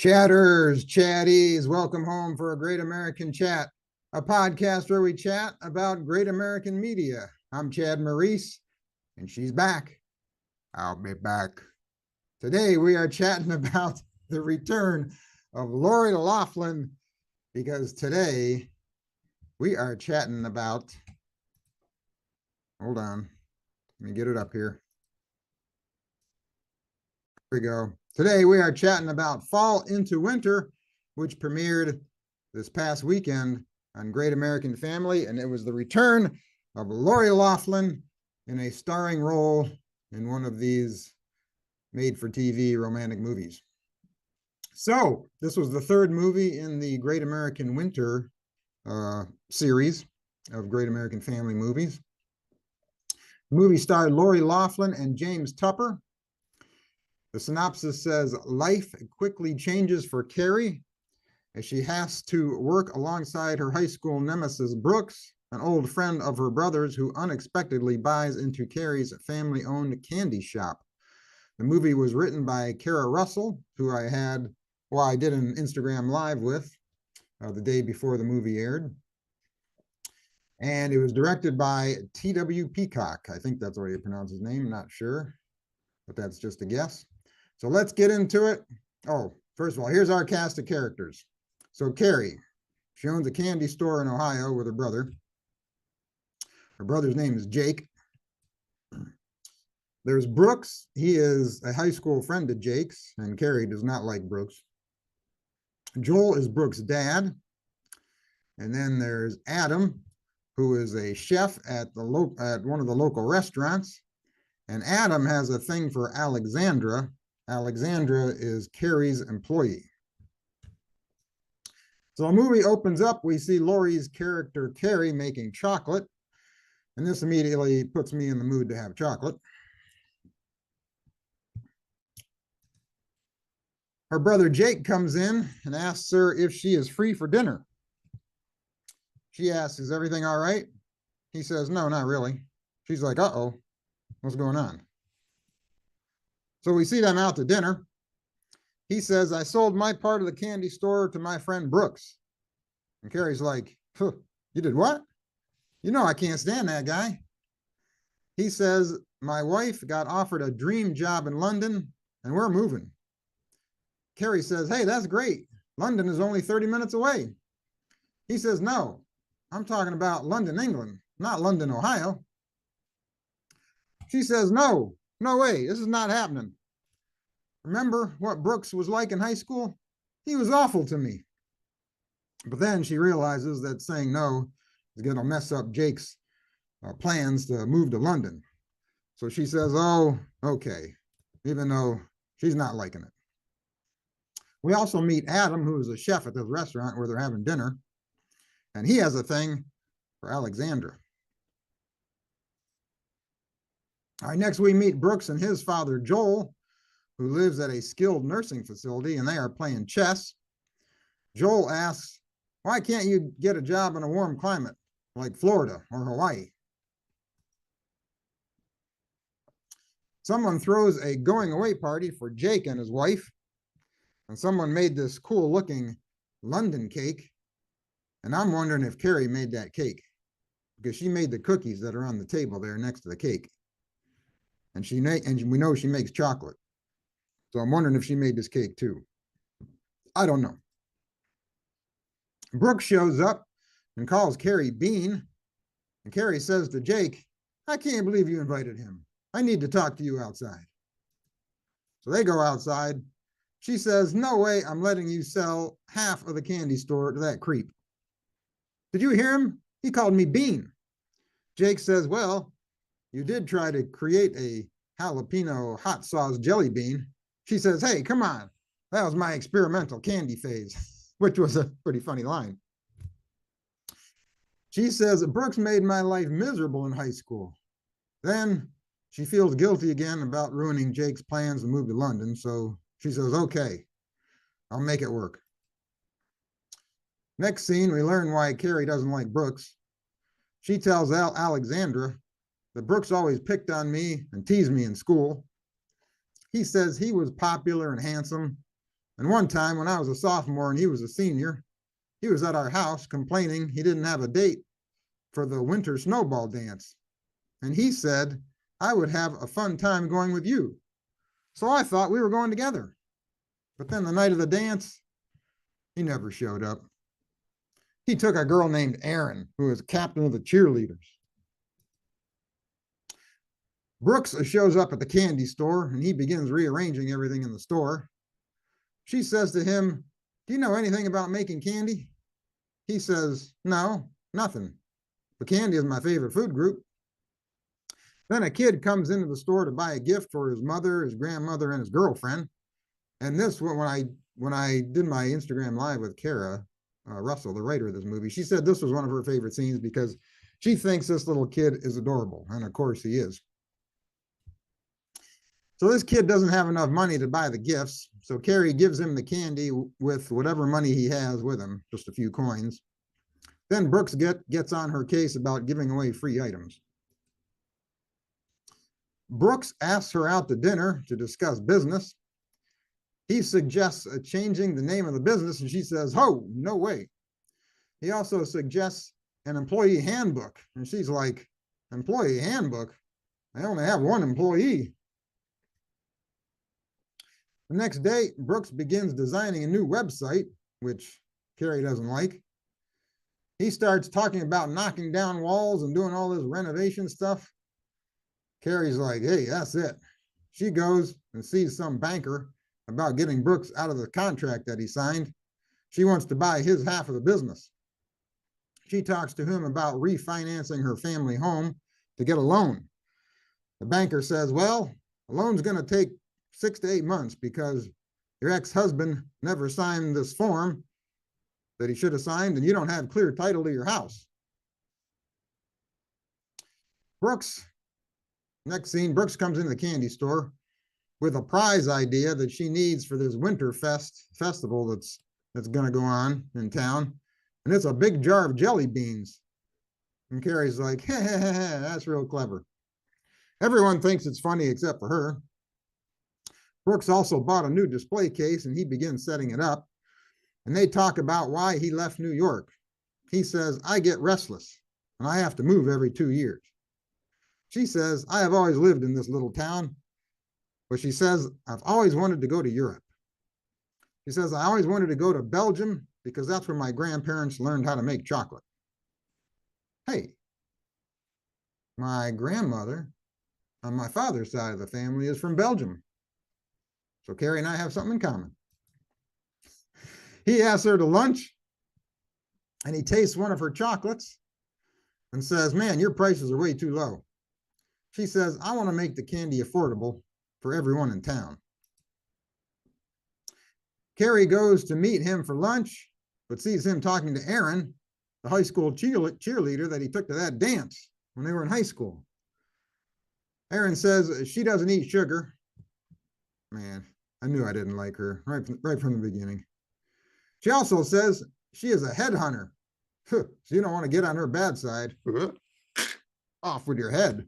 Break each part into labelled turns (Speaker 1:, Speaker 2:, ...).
Speaker 1: Chatters, chatties, welcome home for a Great American Chat, a podcast where we chat about great American media. I'm Chad Maurice, and she's back. I'll be back. Today we are chatting about the return of Lori Loughlin, because today we are chatting about, hold on, let me get it up here. Here we go. Today we are chatting about Fall into Winter, which premiered this past weekend on Great American Family, and it was the return of Lori Loughlin in a starring role in one of these made-for-TV romantic movies. So this was the third movie in the Great American Winter series of Great American Family movies. The movie starred Lori Loughlin and James Tupper. The synopsis says, life quickly changes for Carrie as she has to work alongside her high school nemesis, Brooks, an old friend of her brother's who unexpectedly buys into Carrie's family-owned candy shop. The movie was written by Kara Russell, who I did an Instagram Live with the day before the movie aired. And it was directed by T.W. Peacock. I think that's the way you pronounce his name, not sure, but that's just a guess. So let's get into it. Oh, first of all, here's our cast of characters. So Carrie, she owns a candy store in Ohio with her brother. Her brother's name is Jake. There's Brooks. He is a high school friend of Jake's, and Carrie does not like Brooks. Joel is Brooks' dad. And then there's Adam, who is a chef at one of the local restaurants. And Adam has a thing for Alexandra. Alexandra is Carrie's employee. So the movie opens up, we see Lori's character Carrie making chocolate, and this immediately puts me in the mood to have chocolate. Her brother Jake comes in and asks her if she is free for dinner. She asks, is everything all right? He says, no, not really. She's like, uh-oh, what's going on? So we see them out to dinner. He says, I sold my part of the candy store to my friend Brooks. And Carrie's like, huh, you did what? You know I can't stand that guy. He says, my wife got offered a dream job in London, and we're moving. Carrie says, hey, that's great. London is only 30 minutes away. He says, no, I'm talking about London, England, not London, Ohio. She says, no way, this is not happening. Remember what Brooks was like in high school? He was awful to me. But then she realizes that saying no is going to mess up Jake's plans to move to London. So she says, oh, okay, even though she's not liking it. We also meet Adam, who is a chef at this restaurant where they're having dinner, and he has a thing for Alexandra. All right, next we meet Brooks and his father, Joel, who lives at a skilled nursing facility, and they are playing chess. Joel asks, why can't you get a job in a warm climate like Florida or Hawaii? Someone throws a going away party for Jake and his wife, and someone made this cool looking London cake, and I'm wondering if Carrie made that cake, because she made the cookies that are on the table there next to the cake, and we know she makes chocolate. So I'm wondering if she made this cake too. I don't know. Brooke shows up and calls Carrie Bean. And Carrie says to Jake, I can't believe you invited him. I need to talk to you outside. So they go outside. She says, no way I'm letting you sell half of the candy store to that creep. Did you hear him? He called me Bean. Jake says, well, you did try to create a jalapeno hot sauce jelly bean. She says, hey, come on. That was my experimental candy phase, which was a pretty funny line. She says, Brooks made my life miserable in high school. Then she feels guilty again about ruining Jake's plans to move to London. So she says, okay, I'll make it work. Next scene, we learn why Carrie doesn't like Brooks. She tells Alexandra that Brooks always picked on me and teased me in school. He says he was popular and handsome, And one time when I was a sophomore and he was a senior, he was at our house complaining he didn't have a date for the winter snowball dance. And he said, I would have a fun time going with you. So I thought we were going together. But then the night of the dance, he never showed up. He took a girl named Erin, who was captain of the cheerleaders. Brooks shows up at the candy store and he begins rearranging everything in the store. She says to him, do you know anything about making candy? He says, no, nothing. But candy is my favorite food group. Then a kid comes into the store to buy a gift for his mother, his grandmother, and his girlfriend. And this, when I did my Instagram live with Kara Russell, the writer of this movie, she said this was one of her favorite scenes because she thinks this little kid is adorable. And of course he is. So this kid doesn't have enough money to buy the gifts. So Carrie gives him the candy with whatever money he has with him, just a few coins. Then Brooks gets on her case about giving away free items. Brooks asks her out to dinner to discuss business. He suggests changing the name of the business, and she says, oh, no way. He also suggests an employee handbook, and she's like, employee handbook? I only have one employee. The next day, Brooks begins designing a new website, which Carrie doesn't like. He starts talking about knocking down walls and doing all this renovation stuff. Carrie's like, hey, that's it. She goes and sees some banker about getting Brooks out of the contract that he signed. She wants to buy his half of the business. She talks to him about refinancing her family home to get a loan. The banker says, well, a loan's going to take 6 to 8 months because your ex-husband never signed this form that he should have signed, and you don't have clear title to your house. Brooks, next scene, Brooks comes into the candy store with a prize idea that she needs for this winter festival that's going to go on in town. And it's a big jar of jelly beans. And Carrie's like, hey, that's real clever. Everyone thinks it's funny except for her. Brooks also bought a new display case and he begins setting it up. And they talk about why he left New York. He says, I get restless and I have to move every 2 years. She says, I have always lived in this little town. But she says, I've always wanted to go to Europe. She says, I always wanted to go to Belgium because that's where my grandparents learned how to make chocolate. Hey, my grandmother on my father's side of the family is from Belgium. So Carrie and I have something in common. He asks her to lunch and he tastes one of her chocolates and says, man, your prices are way too low. She says, I want to make the candy affordable for everyone in town. Carrie goes to meet him for lunch, but sees him talking to Erin, the high school cheerleader that he took to that dance when they were in high school. Erin says she doesn't eat sugar. Man, I knew I didn't like her right from the beginning. She also says she is a headhunter. So you don't want to get on her bad side. Off with your head.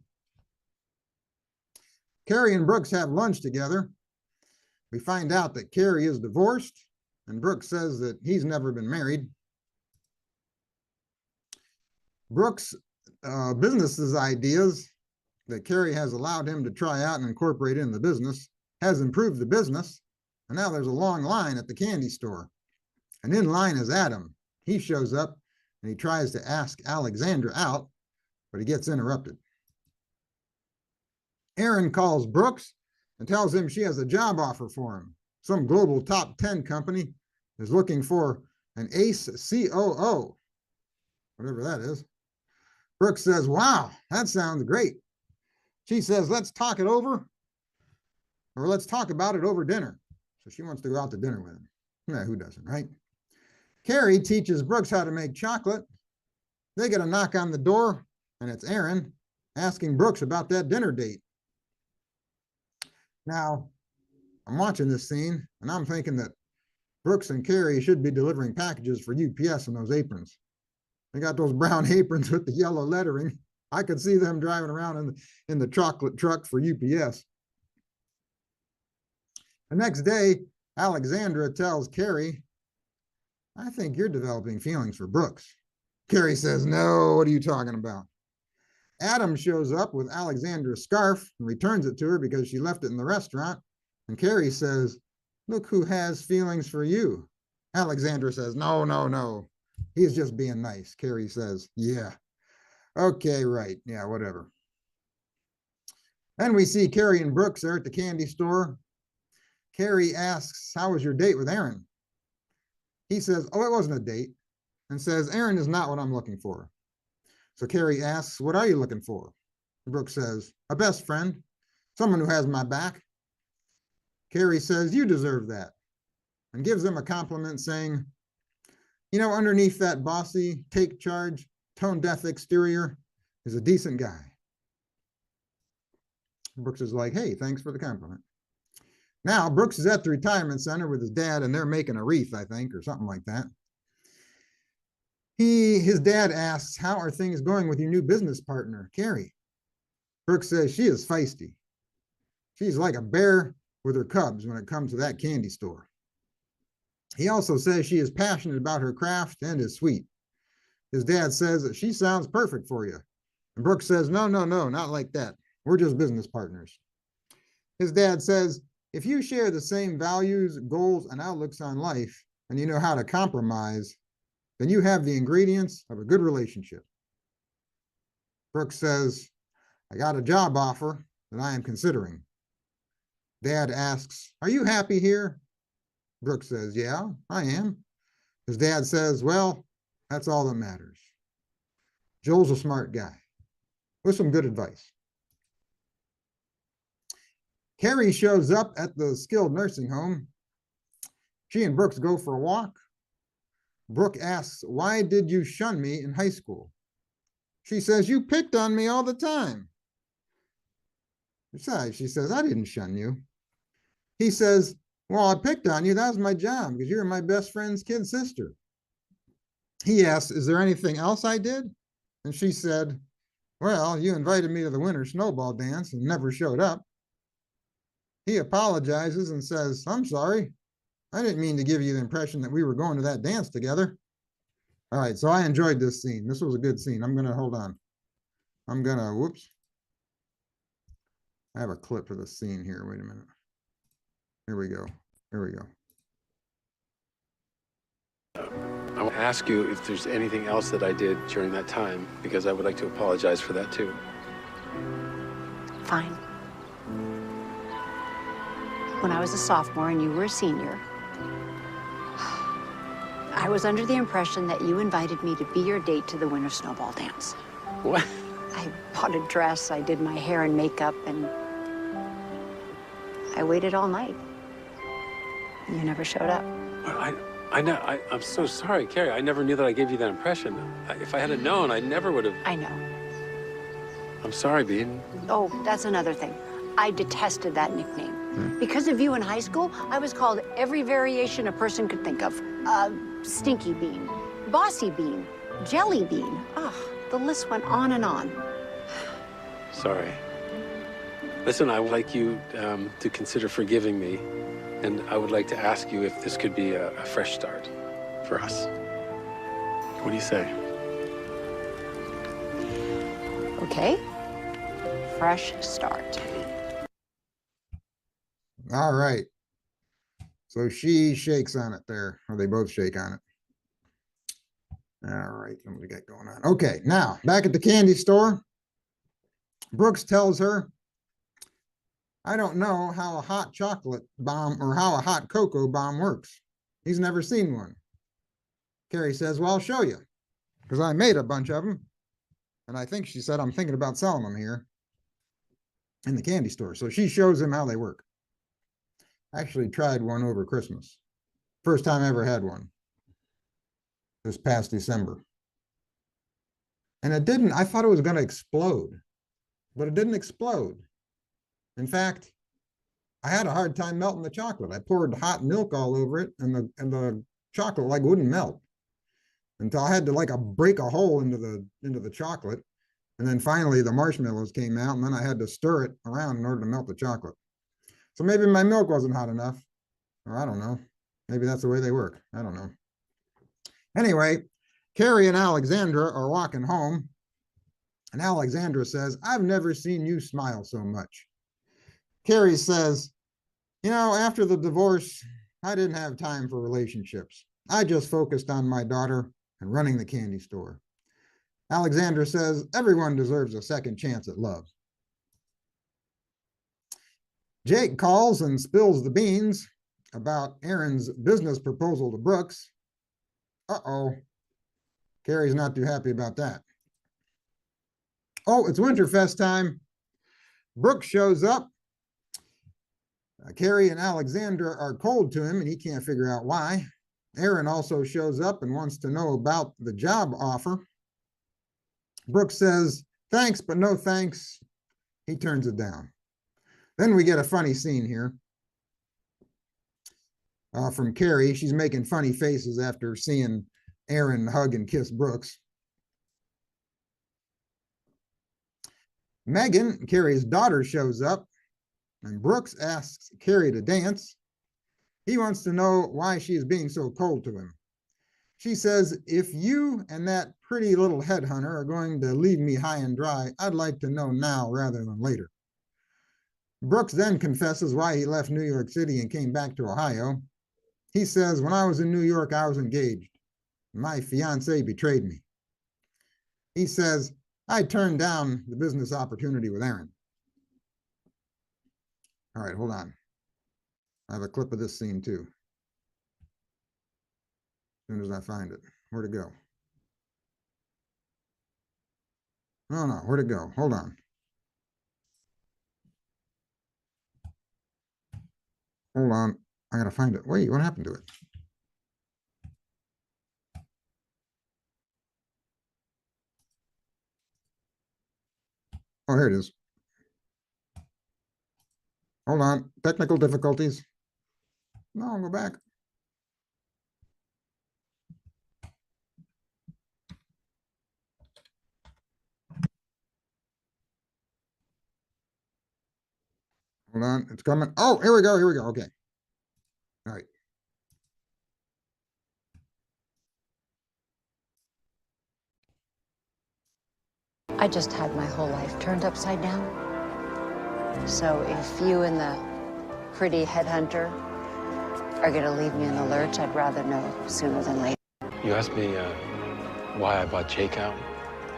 Speaker 1: Carrie and Brooks have lunch together. We find out that Carrie is divorced, and Brooks says that he's never been married. Brooks' business's ideas that Carrie has allowed him to try out and incorporate in the business has improved the business, and now there's a long line at the candy store. And in line is Adam. He shows up, and he tries to ask Alexandra out, but he gets interrupted. Erin calls Brooks and tells him she has a job offer for him. Some global top 10 company is looking for an ace COO, whatever that is. Brooks says, wow, that sounds great. She says, let's talk it over, or let's talk about it over dinner. So she wants to go out to dinner with him. Yeah, who doesn't, right? Carrie teaches Brooks how to make chocolate. They get a knock on the door, and it's Erin asking Brooks about that dinner date. Now, I'm watching this scene, and I'm thinking that Brooks and Carrie should be delivering packages for UPS in those aprons. They got those brown aprons with the yellow lettering. I could see them driving around in the chocolate truck for UPS. The next day, Alexandra tells Carrie, I think you're developing feelings for Brooks. Carrie says, no, what are you talking about? Adam shows up with Alexandra's scarf and returns it to her because she left it in the restaurant. And Carrie says, look who has feelings for you. Alexandra says, no, no, no. He's just being nice. Carrie says, yeah. Okay, right. Yeah, whatever. Then we see Carrie and Brooks there at the candy store. Carrie asks, how was your date with Aaron? He says, oh, it wasn't a date, and says, Aaron is not what I'm looking for. So Carrie asks, what are you looking for? Brooks says, a best friend, someone who has my back. Carrie says, you deserve that, and gives him a compliment saying, you know, underneath that bossy, take charge, tone-deaf exterior is a decent guy. Brooks is like, hey, thanks for the compliment. Now, Brooks is at the retirement center with his dad, and they're making a wreath, I think, or something like that. His dad asks, how are things going with your new business partner, Carrie? Brooks says she is feisty. She's like a bear with her cubs when it comes to that candy store. He also says she is passionate about her craft and is sweet. His dad says that she sounds perfect for you. And Brooks says, no, no, no, not like that. We're just business partners. His dad says, if you share the same values, goals, and outlooks on life, and you know how to compromise, then you have the ingredients of a good relationship. Brooks says, I got a job offer that I am considering. Dad asks, are you happy here? Brooks says, yeah, I am. His dad says, well, that's all that matters. Joel's a smart guy with some good advice. Carrie shows up at the skilled nursing home. She and Brooks go for a walk. Brooke asks, why did you shun me in high school? She says, you picked on me all the time. Besides, she says, I didn't shun you. He says, well, I picked on you. That was my job because you're my best friend's kid sister. He asks, is there anything else I did? And she said, well, you invited me to the winter snowball dance and never showed up. He apologizes and says, I'm sorry. I didn't mean to give you the impression that we were going to that dance together. All right, so I enjoyed this scene. This was a good scene. I'm going to, hold on. I'm going to, whoops. I have a clip of the scene here. Wait a minute. Here we go. Here we go.
Speaker 2: I want to ask you if there's anything else that I did during that time, because I would like to apologize for that too.
Speaker 3: Fine. When I was a sophomore and you were a senior, I was under the impression that you invited me to be your date to the winter snowball dance.
Speaker 2: What?
Speaker 3: I bought a dress, I did my hair and makeup, and I waited all night. You never showed up.
Speaker 2: I'm so sorry, Carrie. I never knew that I gave you that impression. If I had known, I never would have.
Speaker 3: I know.
Speaker 2: I'm sorry, Bean.
Speaker 3: Oh, that's another thing. I detested that nickname. Because of you in high school, I was called every variation a person could think of. Stinky bean, bossy bean, jelly bean. The list went on and on.
Speaker 2: Sorry. Listen, I would like you to consider forgiving me, and I would like to ask you if this could be a fresh start for us. What do you say?
Speaker 3: Okay. Fresh start.
Speaker 1: All right. So she shakes on it there, or they both shake on it. All right, what do we got going on? Okay, now back at the candy store, Brooks tells her, I don't know how a hot chocolate bomb or how a hot cocoa bomb works. He's never seen one. Carrie says, well, I'll show you, because I made a bunch of them. And I think she said, I'm thinking about selling them here in the candy store. So she shows him how they work. I actually tried one over Christmas. First time I ever had one. This past December. And it didn't, I thought it was going to explode, but it didn't explode. In fact, I had a hard time melting the chocolate. I poured hot milk all over it, and the chocolate like wouldn't melt until I had to like break a hole into the chocolate. And then finally the marshmallows came out, and then I had to stir it around in order to melt the chocolate. So maybe my milk wasn't hot enough. Or I don't know. Maybe that's the way they work. I don't know. Anyway, Carrie and Alexandra are walking home, and Alexandra says, "I've never seen you smile so much." Carrie says, "You know, after the divorce, I didn't have time for relationships. I just focused on my daughter and running the candy store." Alexandra says, "Everyone deserves a second chance at love." Jake calls and spills the beans about Aaron's business proposal to Brooks. Uh-oh. Carrie's not too happy about that. Oh, it's Winterfest time. Brooks shows up. Carrie and Alexandra are cold to him, and he can't figure out why. Aaron also shows up and wants to know about the job offer. Brooks says, "Thanks, but no thanks." He turns it down. Then we get a funny scene here from Carrie. She's making funny faces after seeing Aaron hug and kiss Brooks. Megan, Carrie's daughter, shows up, and Brooks asks Carrie to dance. He wants to know why she is being so cold to him. She says, "If you and that pretty little headhunter are going to leave me high and dry, I'd like to know now rather than later." Brooks then confesses why he left New York City and came back to Ohio. He says, "When I was in New York, I was engaged. My fiance betrayed me." He says, "I turned down the business opportunity with Aaron." All right, hold on. I have a clip of this scene too. As soon as I find it. Where'd it go? Oh no, where'd it go? Hold on. Hold on. I gotta find it. Wait, what happened to it? Oh, here it is. Hold on. Technical difficulties. No, go back. Hold on. It's coming. Oh, here we go. Here we go. Okay. All right.
Speaker 3: I just had my whole life turned upside down. So if you and the pretty headhunter are gonna leave me in the lurch, I'd rather know sooner than later.
Speaker 2: You asked me why I bought Jake out,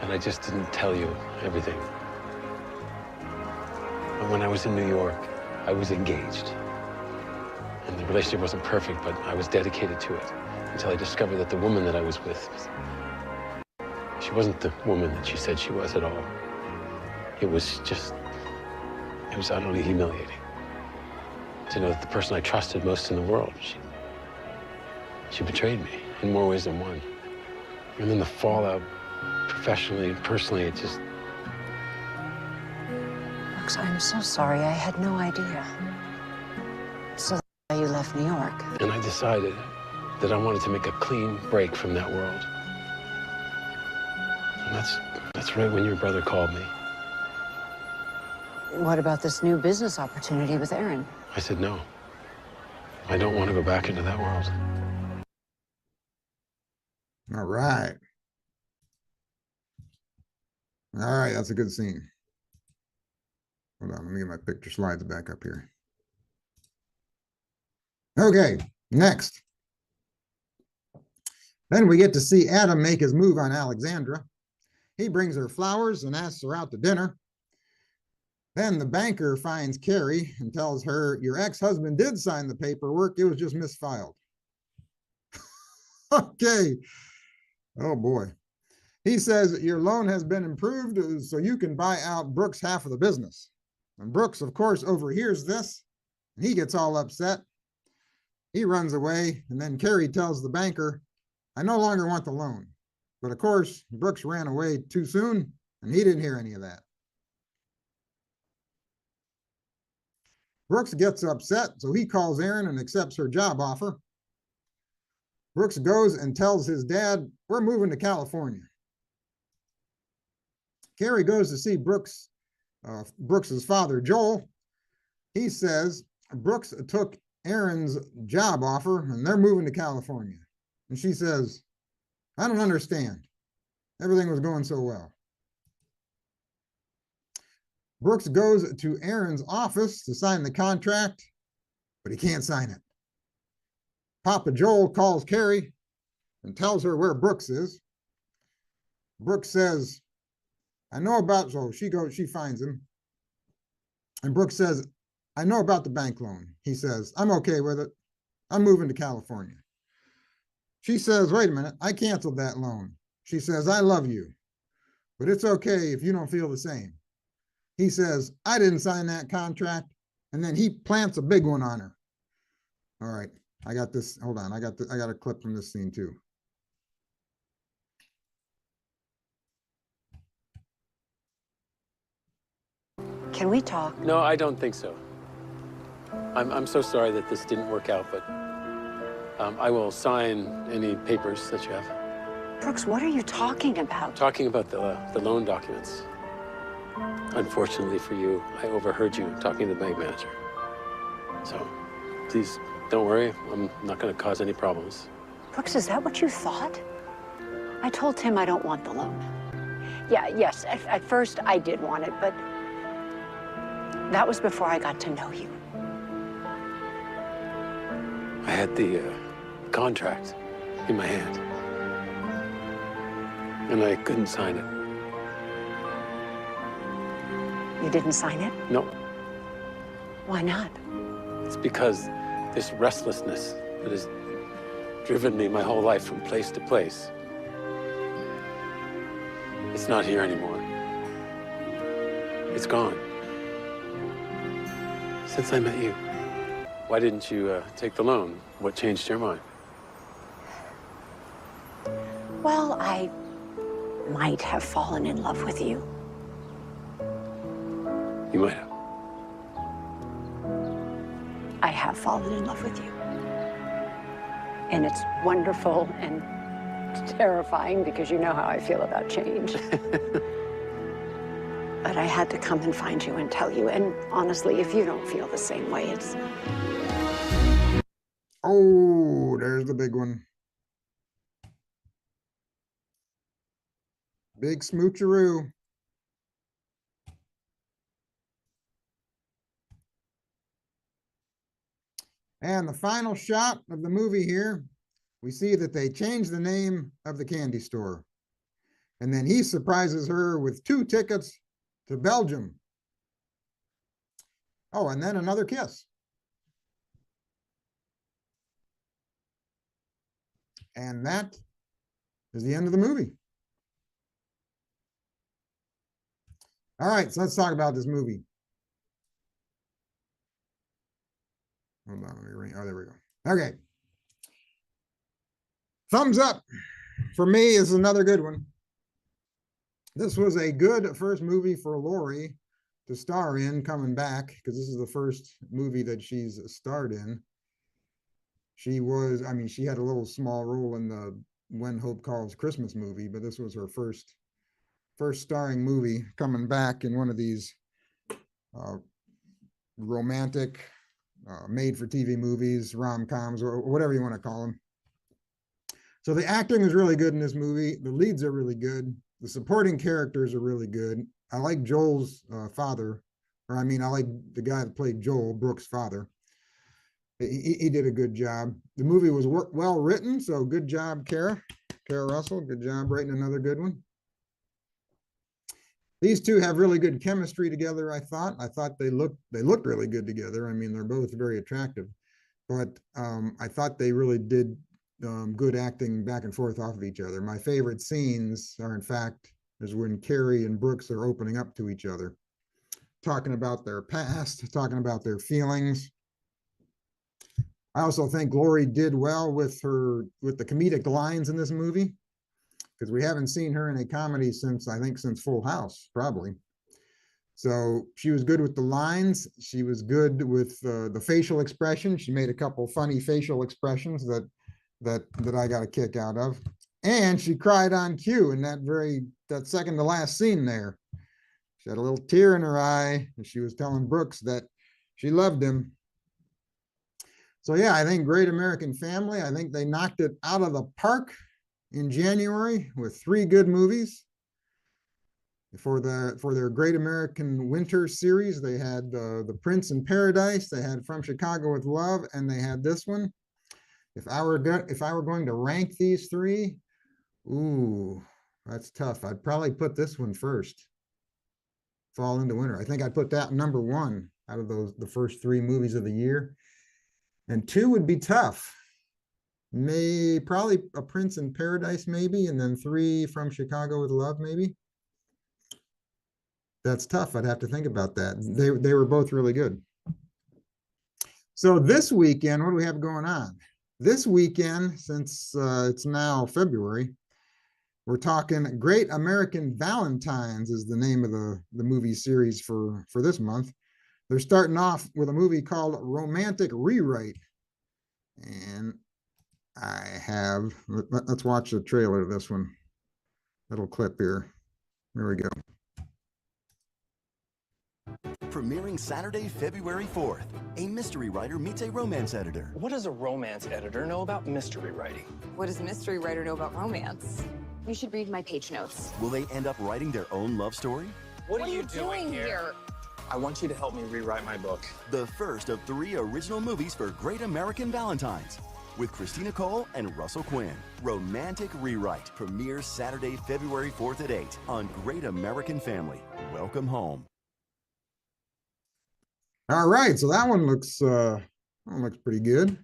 Speaker 2: and I just didn't tell you everything. And when I was in New York, I was engaged. And the relationship wasn't perfect, but I was dedicated to it until I discovered that the woman that I was with, she wasn't the woman that she said she was at all. It was utterly humiliating to know that the person I trusted most in the world, she betrayed me in more ways than one. And then the fallout, professionally and personally, it just...
Speaker 3: Brooks, I'm so sorry. I had no idea. So that's why you left New York.
Speaker 2: And I decided that I wanted to make a clean break from that world. And that's right when your brother called me.
Speaker 3: What about this new business opportunity with Aaron?
Speaker 2: I said no. I don't want to go back into that world.
Speaker 1: All right. All right, that's a good scene. Hold on, let me get my picture slides back up here. Okay, next. Then we get to see Adam make his move on Alexandra. He brings her flowers and asks her out to dinner. Then the banker finds Carrie and tells her, "Your ex-husband did sign the paperwork. It was just misfiled." Okay. Oh boy. He says, "Your loan has been improved so you can buy out Brooks' half of the business." And Brooks, of course, overhears this, and he gets all upset. He runs away, and then Carrie tells the banker, "I no longer want the loan." But of course, Brooks ran away too soon, and he didn't hear any of that. Brooks gets upset, so he calls Aaron and accepts her job offer. Brooks goes and tells his dad, "We're moving to California." Carrie goes to see Brooks's father, Joel. He says Brooks took Erin's job offer and they're moving to California. And she says, I don't understand. Everything was going so well. Brooks goes to Erin's office to sign the contract, but he can't sign it. Papa Joel calls Carrie and tells her where Brooks is. Brooks says, I know about, so she finds him. And Brooks says, I know about the bank loan. He says, I'm okay with it. I'm moving to California. She says, wait a minute, I canceled that loan. She says, I love you, but it's okay if you don't feel the same. He says, I didn't sign that contract. And then he plants a big one on her. All right, I got this. Hold on, I got a clip from this scene too.
Speaker 3: Can we talk?
Speaker 2: No, I don't think so. I'm so sorry that this didn't work out, but I will sign any papers that you have.
Speaker 3: Brooks, what are you talking about?
Speaker 2: Talking about the loan documents. Unfortunately for you, I overheard you talking to the bank manager. So please don't worry. I'm not going to cause any problems.
Speaker 3: Brooks, is that what you thought? I told Tim I don't want the loan. Yes, at first I did want it, but that was before I got to know you.
Speaker 2: I had the contract in my hand, and I couldn't sign it.
Speaker 3: You didn't sign it?
Speaker 2: No,
Speaker 3: Why not?
Speaker 2: it's because this restlessness that has driven me my whole life from place to place, it's not here anymore. It's gone. Since I met you. Why didn't you take the loan? What changed your mind?
Speaker 3: Well, I might have fallen in love with you.
Speaker 2: You might have.
Speaker 3: I have fallen in love with you. And it's wonderful and terrifying because you know how I feel about change. But I had to come and find you and tell you. And honestly, if you don't feel the same way, it's...
Speaker 1: Oh, there's the big one. Big smoocheroo. And the final shot of the movie here, we see that they changed the name of the candy store. And then he surprises her with 2 tickets to Belgium. Oh, and then another kiss. And that is the end of the movie. All right, so let's talk about this movie. Hold on, let me ring. Oh, there we go. Okay. Thumbs up for me is another good one. This was a good first movie for Laurie to star in coming back, because this is the first movie that she's starred in. She was, I mean, she had a little small role in the When Hope Calls Christmas movie, but this was her first starring movie coming back in one of these romantic made-for-TV movies, rom-coms, or whatever you want to call them. So the acting is really good in this movie. The leads are really good. The supporting characters are really good. I like Joel's father, or I mean, I like the guy that played Joel, Brooks' father. He did a good job. The movie was well written, so good job, Kara Russell. Good job writing another good one. These two have really good chemistry together, I thought. I thought they looked really good together. I mean, they're both very attractive, but I thought they really did good acting back and forth off of each other. My favorite scenes are, in fact, is when Carrie and Brooks are opening up to each other, talking about their past, talking about their feelings. I also think Laurie did well with the comedic lines in this movie, because we haven't seen her in a comedy since, I think, since Full House, probably. So she was good with the lines. She was good with the facial expression. She made a couple funny facial expressions that I got a kick out of. And she cried on cue in that second to last scene there. She had a little tear in her eye, and she was telling Brooks that she loved him. So yeah, I think Great American Family, I think they knocked it out of the park in January with 3 good movies. For their Great American Winter series, they had The Prince in Paradise, they had From Chicago with Love, and they had this one. If I were going to rank these 3, ooh, that's tough. I'd probably put this one first. Fall into Winter. I think I'd put that number 1 out of the first 3 movies of the year. And 2 would be tough. Probably A Prince in Paradise, maybe, and then 3 From Chicago with Love, maybe. That's tough. I'd have to think about that. They were both really good. So this weekend, what do we have going on? This weekend, since it's now February, we're talking Great American Valentines is the name of the movie series for this month. They're starting off with a movie called Romantic Rewrite. And let's watch the trailer of this one. Little clip here. Here we go.
Speaker 4: Premiering Saturday, February 4th. A mystery writer meets a romance editor.
Speaker 5: What does a romance editor know about mystery writing?
Speaker 6: What does a mystery writer know about romance? You should read my page notes.
Speaker 4: Will they end up writing their own love story?
Speaker 5: What are you doing here? I want you to help me rewrite my book.
Speaker 4: The first of 3 original movies for Great American Valentines. With Christina Cole and Russell Quinn. Romantic Rewrite premieres Saturday, February 4th at 8 on Great American Family. Welcome home.
Speaker 1: All right, so that one looks pretty good.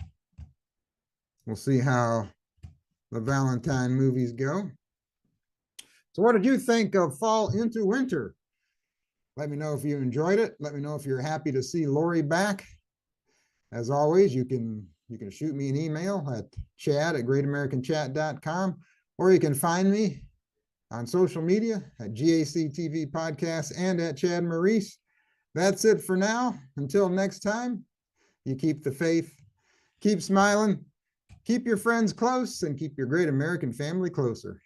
Speaker 1: We'll see how the Valentine movies go. So what did you think of Fall into Winter? Let me know if you enjoyed it. Let me know if you're happy to see Lori back. As always, you can shoot me an email at chad@greatamericanchat.com, or you can find me on social media at GACTV Podcast and at Chad Maurice. That's it for now. Until next time, you keep the faith, keep smiling, keep your friends close, and keep your Great American Family closer.